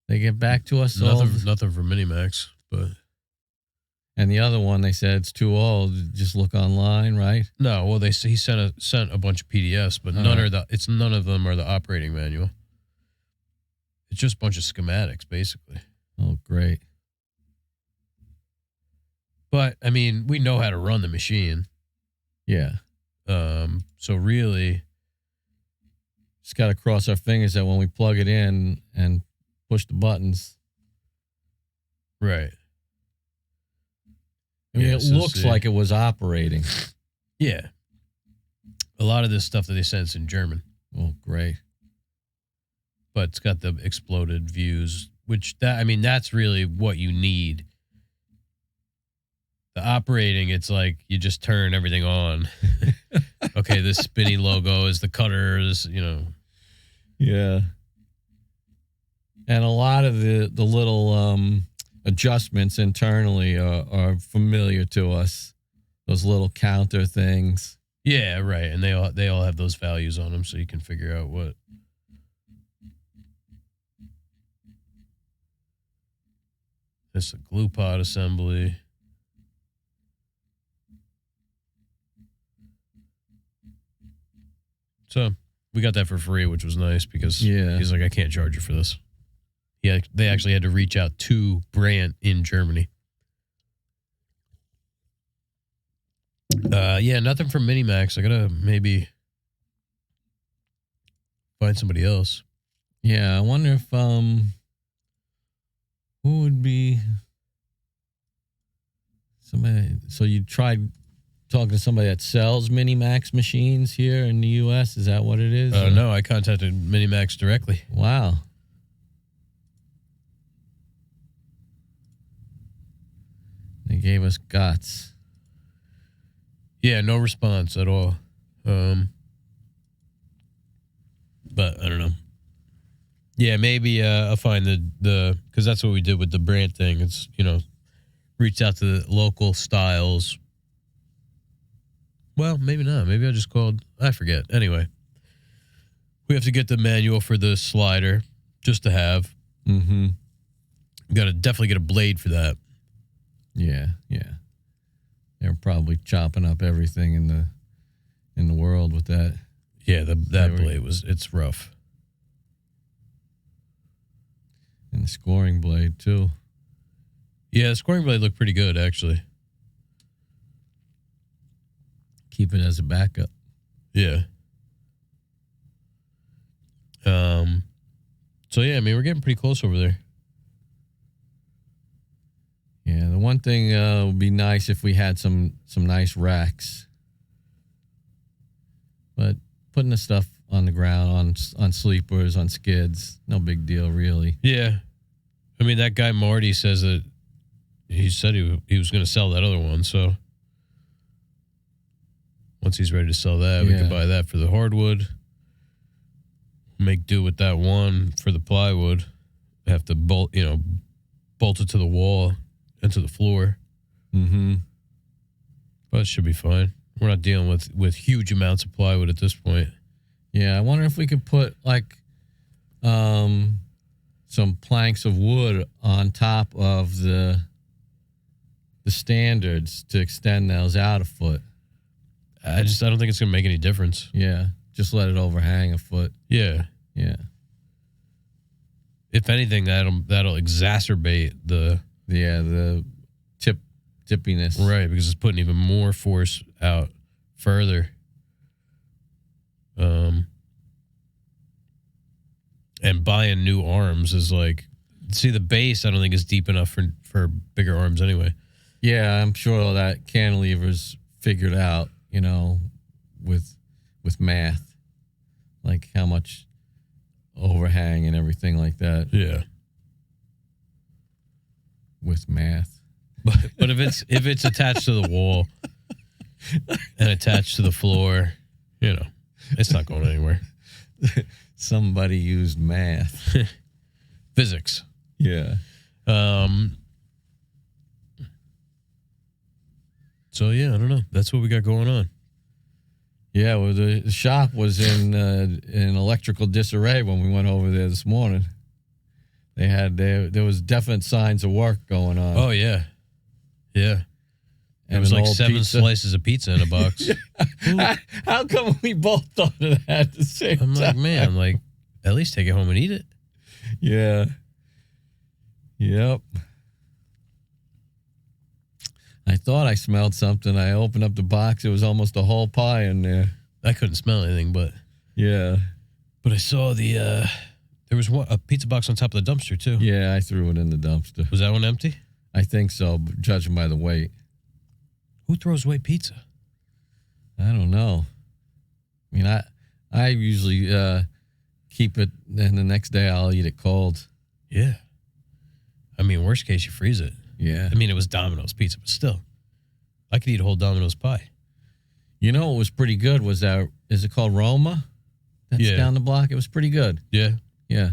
They get back to us? Nothing for Minimax, but... And the other one, they said it's too old. Just look online, right? No, well, he sent a bunch of PDFs, but none of them are the operating manual. It's just a bunch of schematics, basically. Oh, great. But I mean, we know how to run the machine. Yeah. So really, just got to cross our fingers that when we plug it in and push the buttons, right. I mean, it looks like it was operating. Yeah. A lot of this stuff that they sent is in German. Oh, great. But it's got the exploded views, that's really what you need. The operating, it's like you just turn everything on. Okay, this spinny logo is the cutters, Yeah. And a lot of the little adjustments internally are familiar to us. Those little counter things. Yeah, right. And they all have those values on them, so you can figure out what. This is a glue pot assembly. So we got that for free, which was nice because he's like, I can't charge you for this. Yeah, they actually had to reach out to Brandt in Germany. Nothing from Minimax. I gotta maybe find somebody else. Yeah, I wonder if who would be somebody. So you tried talking to somebody that sells Minimax machines here in the U.S.? Is that what it is? No, I contacted Minimax directly. Wow. They gave us guts. Yeah, no response at all. But I don't know. Yeah, maybe I'll find the because that's what we did with the Brandt thing. It's, reached out to the local styles. Well, maybe not. Maybe I just called. I forget. Anyway, we have to get the manual for the slider just to have. Mm-hmm. Got to definitely get a blade for that. Yeah. They're probably chopping up everything in the world with that. Yeah, that blade it's rough. And the scoring blade too. Yeah, the scoring blade looked pretty good actually. Keep it as a backup. Yeah. So yeah, I mean, we're getting pretty close over there. Yeah, the one thing would be nice if we had some nice racks. But putting the stuff on the ground, on sleepers, on skids, no big deal, really. Yeah. I mean, that guy Marty says that he said he was going to sell that other one, so once he's ready to sell that, we can buy that for the hardwood. Make do with that one for the plywood. Have to bolt it to the wall and to the floor. Mm-hmm. But it should be fine. We're not dealing with huge amounts of plywood at this point. Yeah, I wonder if we could put like some planks of wood on top of the standards to extend those out a foot. I don't think it's gonna make any difference. Yeah, just let it overhang a foot. Yeah. Yeah. If anything, that'll exacerbate the tippiness. Right, because it's putting even more force out further. And buying new arms is like, see, the base I don't think is deep enough for bigger arms anyway. Yeah, I'm sure that cantilever's figured out, with math, like how much overhang and everything like that. Yeah. With math. But if it's attached to the wall and attached to the floor, it's not going anywhere. Somebody used math. Physics. Yeah. So yeah, I don't know. That's what we got going on. Yeah, well, the shop was in electrical disarray when we went over there this morning. There was definite signs of work going on. Oh yeah, yeah. And it was like 7 slices of pizza in a box. How come we both thought of that at the same time? I'm like, man, at least take it home and eat it. Yeah. Yep. I thought I smelled something. I opened up the box. It was almost a whole pie in there. I couldn't smell anything, but yeah. But I saw there was a pizza box on top of the dumpster too. Yeah, I threw it in the dumpster. Was that one empty? I think so, judging by the weight. Who throws away pizza? I don't know. I mean, I usually keep it, and the next day I'll eat it cold. Yeah. I mean, worst case, you freeze it. Yeah. I mean, it was Domino's pizza, but still. I could eat a whole Domino's pie. What was pretty good was is it called Roma? That's down the block. It was pretty good. Yeah. Yeah.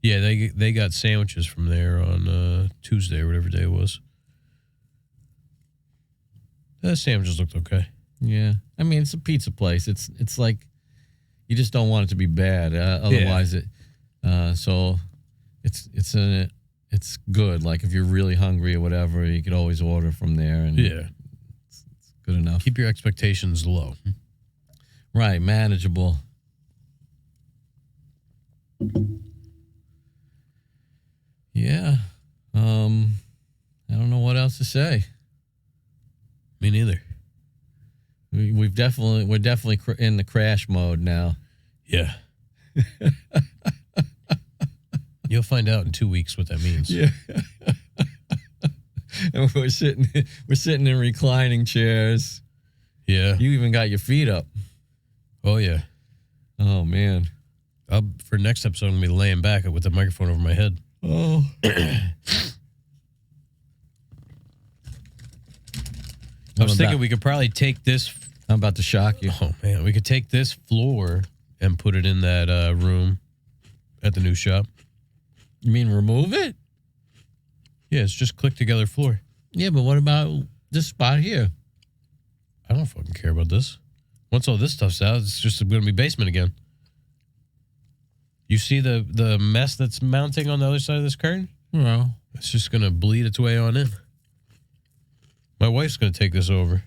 Yeah, they got sandwiches from there on Tuesday or whatever day it was. The sandwiches looked okay. Yeah. I mean, it's a pizza place. It's like you just don't want it to be bad. Otherwise, so it's good. Like if you're really hungry or whatever, you could always order from there, and it's good enough. Keep your expectations low. Right, manageable. Yeah. I don't know what else to say. Me neither. We're definitely in the crash mode now. Yeah. You'll find out in 2 weeks what that means. Yeah. And we're sitting in reclining chairs. Yeah. You even got your feet up. Oh yeah. Oh man. For next episode, I'm gonna be laying back with the microphone over my head. Oh. I was thinking we could probably take this. I'm about to shock you. Oh man, we could take this floor and put it in that room at the new shop. You mean remove it? Yeah, it's just click together floor. Yeah, but what about this spot here? I don't fucking care about this. Once all this stuff's out, it's just going to be basement again. You see the mess that's mounting on the other side of this curtain? No. It's just going to bleed its way on in. My wife's going to take this over.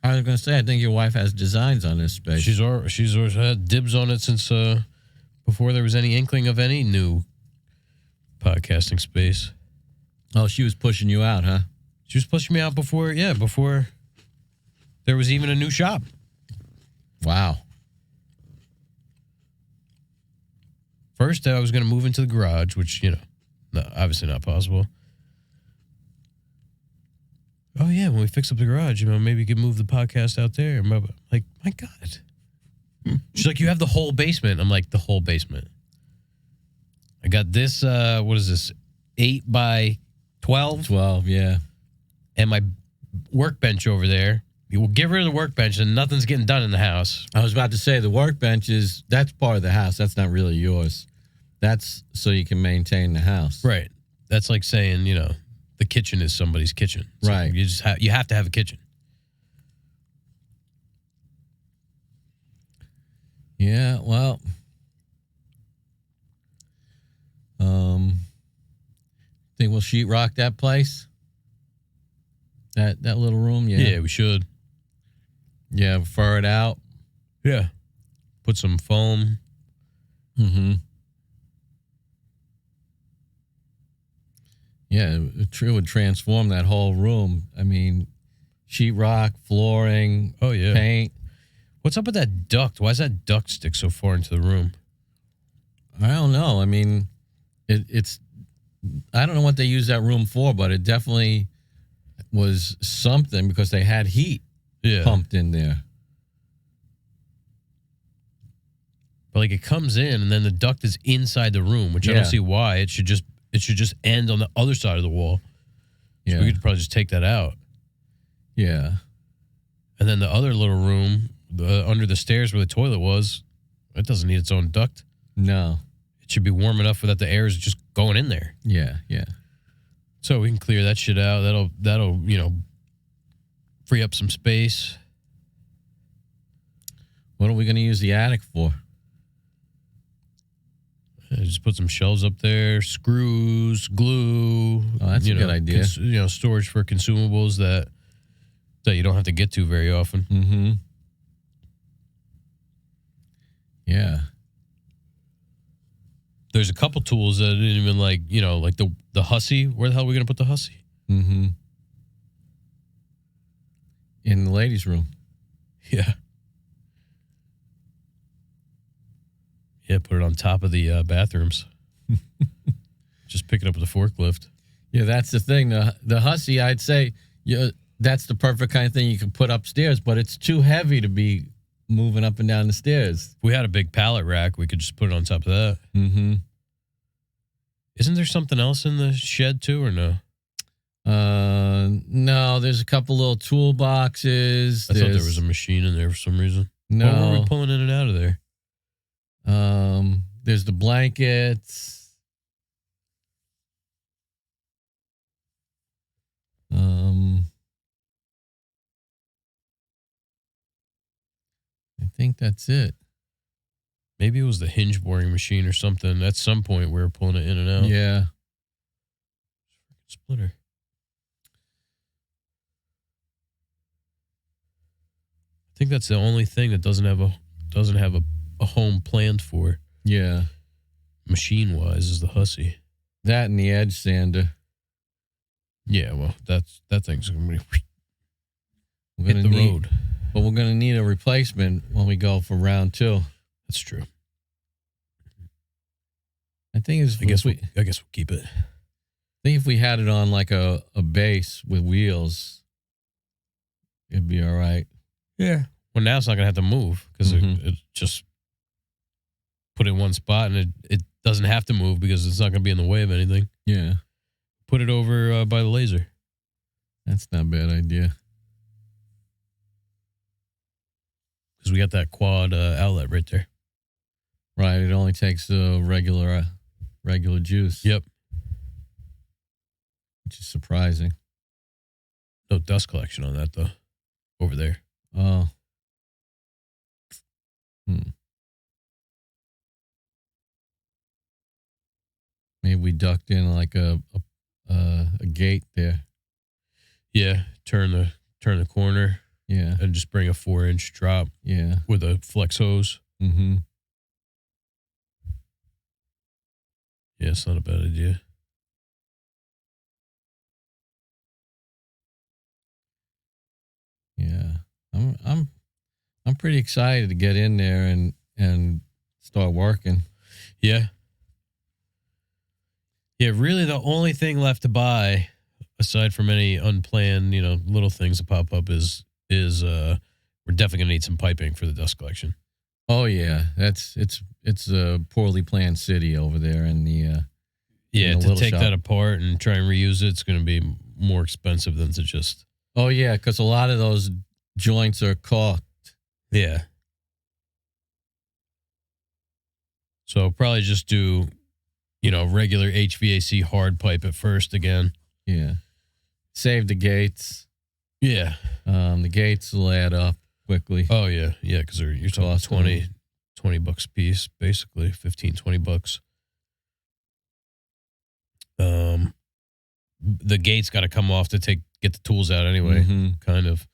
I was going to say, I think your wife has designs on this space. She's always had dibs on it since before there was any inkling of any new podcasting space. Oh, she was pushing you out, huh? She was pushing me out before there was even a new shop. Wow. First, I was going to move into the garage, which, obviously not possible. Oh, yeah, when we fix up the garage, maybe you could move the podcast out there. I'm like, my God. She's like, you have the whole basement. I'm like, the whole basement. I got this, what is this, 8 by 12? 12, yeah. And my workbench over there. You will get rid of the workbench and nothing's getting done in the house. I was about to say, the workbench that's part of the house. That's not really yours. That's so you can maintain the house. Right. That's like saying, the kitchen is somebody's kitchen. So right. You have to have a kitchen. Yeah, well, Think we'll sheetrock that place? That little room? Yeah. Yeah, we should. Yeah, fur it out. Yeah. Put some foam. Mm-hmm. Yeah, it would transform that whole room. I mean, sheetrock, flooring, Oh, yeah. paint. What's up with that duct? Why does that duct stick so far into the room? I don't know. I mean, it's I don't know what they use that room for, but it definitely was something because they had heat pumped in there. But like it comes in and then the duct is inside the room, which I don't see why. It should just end on the other side of the wall. Yeah. So we could probably just take that out. Yeah. And then the other little room, under the stairs where the toilet was, it doesn't need its own duct. No. It should be warm enough for that the air is just going in there. Yeah, yeah. So we can clear that shit out. That'll free up some space. What are we going to use the attic for? Just put some shelves up there, screws, glue. Oh, that's a good idea. Storage for consumables that you don't have to get to very often. Mm-hmm. Yeah. There's a couple tools that I didn't even like the hussy. Where the hell are we going to put the hussy? Mm-hmm. In the ladies' room. Yeah. Yeah, put it on top of the bathrooms. Just pick it up with a forklift. Yeah, that's the thing. The hussy, I'd say, that's the perfect kind of thing you can put upstairs, but it's too heavy to be moving up and down the stairs. If we had a big pallet rack, we could just put it on top of that. Mm-hmm. Isn't there something else in the shed too, or no? No, there's a couple little toolboxes. I thought there was a machine in there for some reason. No. What were we pulling in and out of there? There's the blankets. I think that's it. Maybe it was the hinge boring machine or something. At some point, we were pulling it in and out. Yeah. Splitter. I think that's the only thing that doesn't have a home planned for. Yeah. Machine wise is the hussy. That and the edge sander. Yeah, well, that thing's gonna be We're hit the road. But we're gonna need a replacement when we go for round 2. That's true. I guess we'll keep it. I think if we had it on like a base with wheels, it'd be all right. Yeah. Well, now it's not gonna have to move because it just put in one spot and it doesn't have to move because it's not gonna be in the way of anything. Yeah. Put it over by the laser. That's not a bad idea. Because we got that quad outlet right there. Right. It only takes the regular juice. Yep. Which is surprising. No dust collection on that, though. Over there. Oh. Maybe we ducked in like a gate there. Yeah. Turn the corner. Yeah. And just bring a 4-inch drop. Yeah. With a flex hose. Mm-hmm. Yeah, it's not a bad idea. Yeah. I'm pretty excited to get in there and start working. Yeah. Yeah, really the only thing left to buy, aside from any unplanned, little things that pop up is we're definitely gonna need some piping for the dust collection. Oh yeah. It's a poorly planned city over there in the to take that apart and try and reuse it, it's gonna be more expensive than to just Oh yeah, because a lot of those joints are caulked. Yeah. So I'll probably just do, regular HVAC hard pipe at first again. Yeah. Save the gates. Yeah. The gates will add up quickly. Oh, yeah. Yeah, because you're talking $20 a piece, basically, $15, $20. The gate's got to come off to get the tools out anyway, kind of.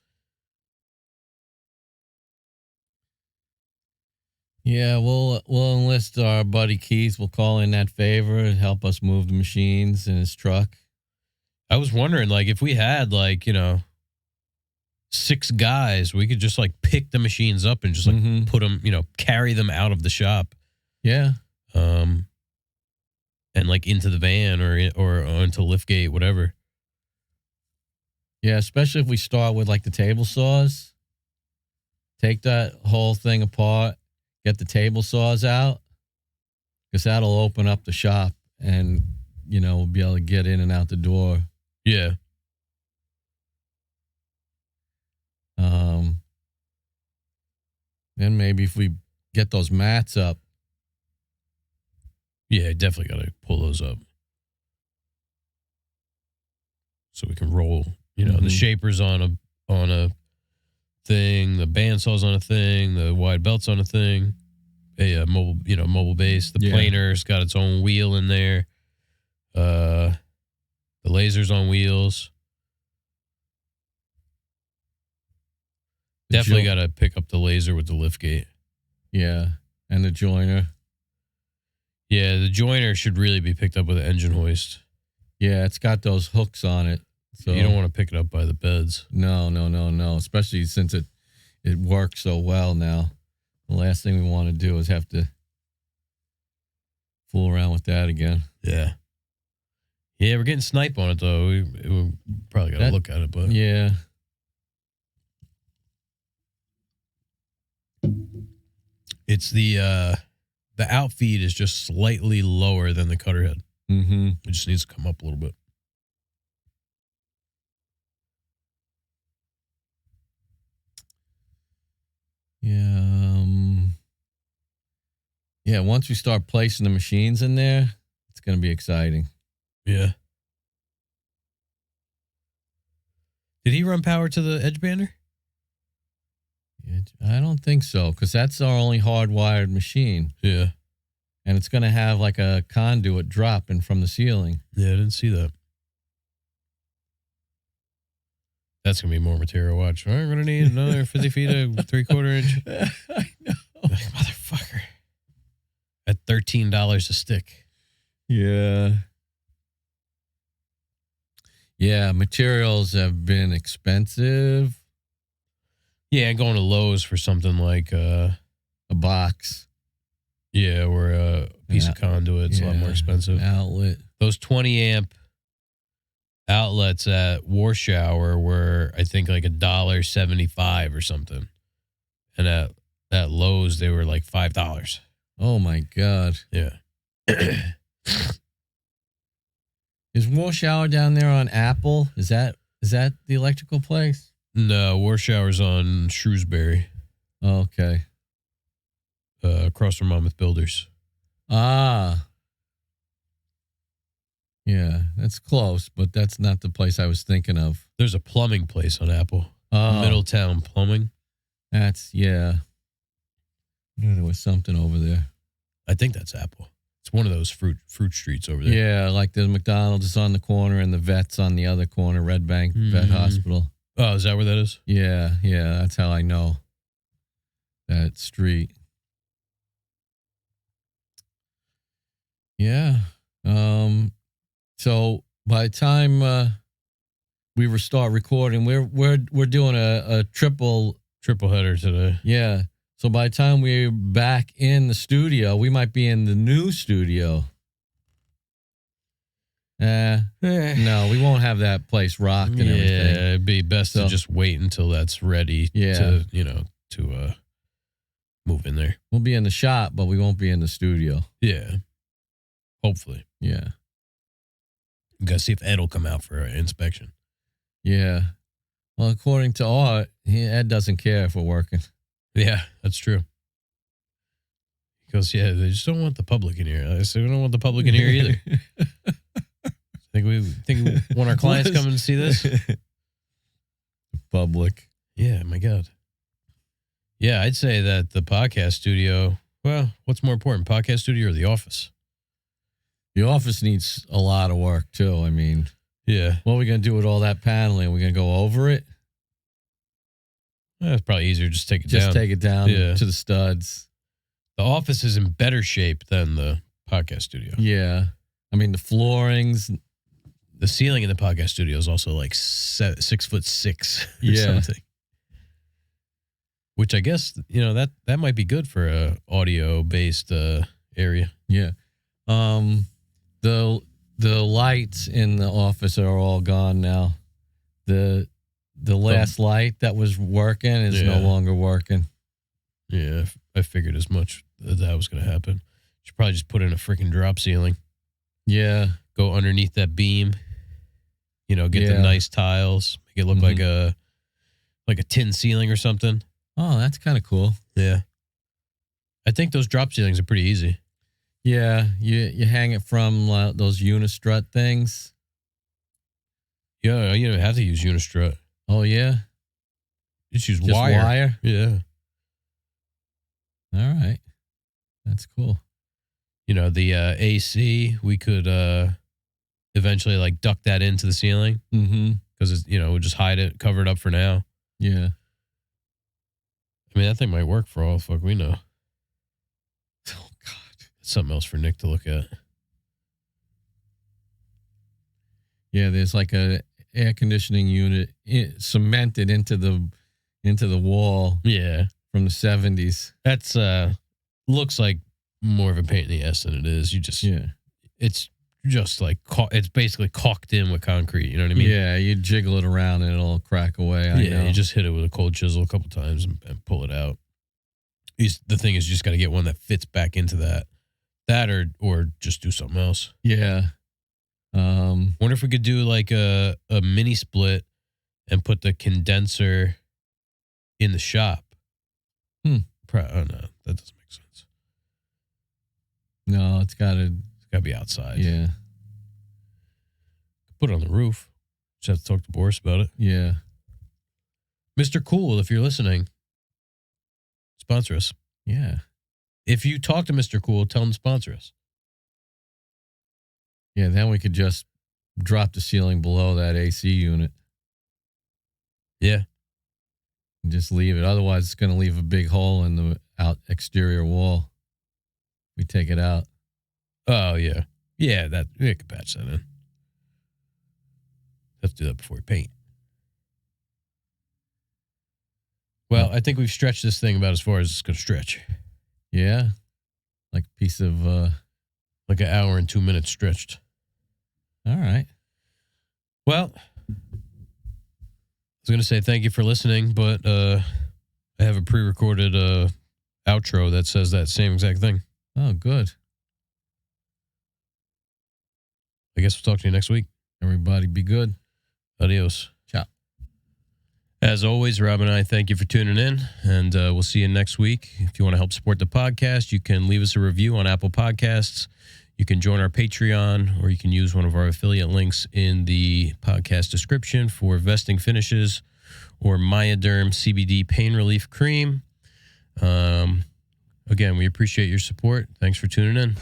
Yeah, we'll enlist our buddy Keith. We'll call in that favor and help us move the machines in his truck. I was wondering, like, if we had, like, 6 guys, we could just, like, pick the machines up and just, like, put them, carry them out of the shop. Yeah. And, like, into the van or into liftgate, whatever. Yeah, especially if we start with, like, the table saws. Take that whole thing apart. Get the table saws out, because that'll open up the shop and, we'll be able to get in and out the door. Yeah. Then maybe if we get those mats up. Yeah, definitely got to pull those up. So we can roll, the shaper's on a thing, the bandsaw's on a thing, the wide belt's on a thing, a mobile base. The planer's got its own wheel in there. The laser's on wheels. Definitely got to pick up the laser with the liftgate. Yeah, and the joiner. Yeah, the joiner should really be picked up with an engine hoist. Yeah, it's got those hooks on it. So you don't want to pick it up by the beds. No. Especially since it works so well now. The last thing we want to do is have to fool around with that again. Yeah. Yeah, we're getting snipe on it, though. We probably got to look at it, but... Yeah. It's the outfeed is just slightly lower than the cutter head. It just needs to come up a little bit. Yeah, once we start placing the machines in there, it's going to be exciting. Yeah. Did he run power to the edge bander? I don't think so, because that's our only hardwired machine. Yeah. And it's going to have like a conduit dropping from the ceiling. Yeah, I didn't see that. That's going to be more material. Watch. All right, we're going to need another 50 feet of 3/4 inch. I know. Like, motherfucker. At $13 a stick. Yeah. Yeah, materials have been expensive. Yeah, going to Lowe's for something like a box. Yeah, or a piece of conduit. It's a lot more expensive. Outlet. Those 20 amp outlets at Warshower were, I think, like $1.75 or something. And at Lowe's, they were like $5. Oh, my God. Yeah. Is Warshower down there on Apple? Is that the electrical place? No, Warshower's on Shrewsbury. Oh, okay. Across from Monmouth Builders. Ah. Yeah, that's close, but that's not the place I was thinking of. There's a plumbing place on Apple. Oh. Middletown Plumbing. Yeah. I knew there was something over there. I think that's Apple. It's one of those fruit streets over there. Yeah, like the McDonald's is on the corner and the vet's on the other corner, Red Bank Vet Hospital. Oh, is that where that is? Yeah, that's how I know that street. Yeah. So by the time we start recording, we're doing a triple header today. Yeah. So by the time we're back in the studio, we might be in the new studio. No, we won't have that place rocked and everything. Yeah, it'd be best to just wait until that's ready to move in there. We'll be in the shop, but we won't be in the studio. Yeah. Hopefully. Yeah. You gotta see if Ed will come out for an inspection. Yeah. Well, according to Art, Ed doesn't care if we're working. Yeah, that's true. He goes, yeah, they just don't want the public in here. I said, we don't want the public in here either. think we want our clients coming to see this? The public. Yeah, my God. Yeah, I'd say that the podcast studio, well, what's more important, podcast studio or the office? The office needs a lot of work, too. I mean, Yeah. what are we going to do with all that paneling? Are we going to go over it? It's probably easier just take it down. Just take it down to the studs. The office is in better shape than the podcast studio. Yeah. I mean, the floorings. The ceiling in the podcast studio is also like 6'6" or something. Which I guess, that might be good for a audio-based area. Yeah. The lights in the office are all gone now. The last light that was working is no longer working. Yeah, I figured as much that was going to happen. Should probably just put in a freaking drop ceiling. Yeah. Go underneath that beam. Get the nice tiles. Make it look like a tin ceiling or something. Oh, that's kind of cool. Yeah. I think those drop ceilings are pretty easy. Yeah, you hang it from those Unistrut things. Yeah, you don't have to use Unistrut. Oh, yeah? You just use wire. Yeah. All right. That's cool. The AC, we could eventually duct that into the ceiling. Mm-hmm. Because, we'll just hide it, cover it up for now. Yeah. I mean, that thing might work for all the fuck we know. Oh, God. It's something else for Nick to look at. Yeah, there's like a air conditioning unit cemented into the wall. Yeah. From the 70s. That's looks like more of a pain in the ass than it is. It's just like it's basically caulked in with concrete. You know what I mean? Yeah, you jiggle it around and it'll crack away. I know. You just hit it with a cold chisel a couple times and pull it out. The thing is, you just got to get one that fits back into that or just do something else. Yeah. Wonder if we could do like a mini split and put the condenser in the shop. Oh no, that doesn't make sense. No, it's got to be outside. Yeah. Put it on the roof. Just have to talk to Boris about it. Yeah. Mr. Cool, if you're listening, sponsor us. Yeah. If you talk to Mr. Cool, tell him to sponsor us. Yeah, then we could just drop the ceiling below that AC unit. Yeah. And just leave it. Otherwise, it's going to leave a big hole in the exterior wall. We take it out. Oh, yeah. Yeah, we could patch that in. Have to do that before we paint. Well, I think we've stretched this thing about as far as it's going to stretch. Yeah. Like a piece of... like an hour and 2 minutes stretched. All right. Well, I was going to say thank you for listening, but I have a pre-recorded outro that says that same exact thing. Oh, good. I guess we'll talk to you next week. Everybody be good. Adios. Ciao. As always, Rob and I thank you for tuning in, and we'll see you next week. If you want to help support the podcast, you can leave us a review on Apple Podcasts. You can join our Patreon, or you can use one of our affiliate links in the podcast description for vesting finishes or Myoderm CBD pain relief cream. Again, we appreciate your support. Thanks for tuning in.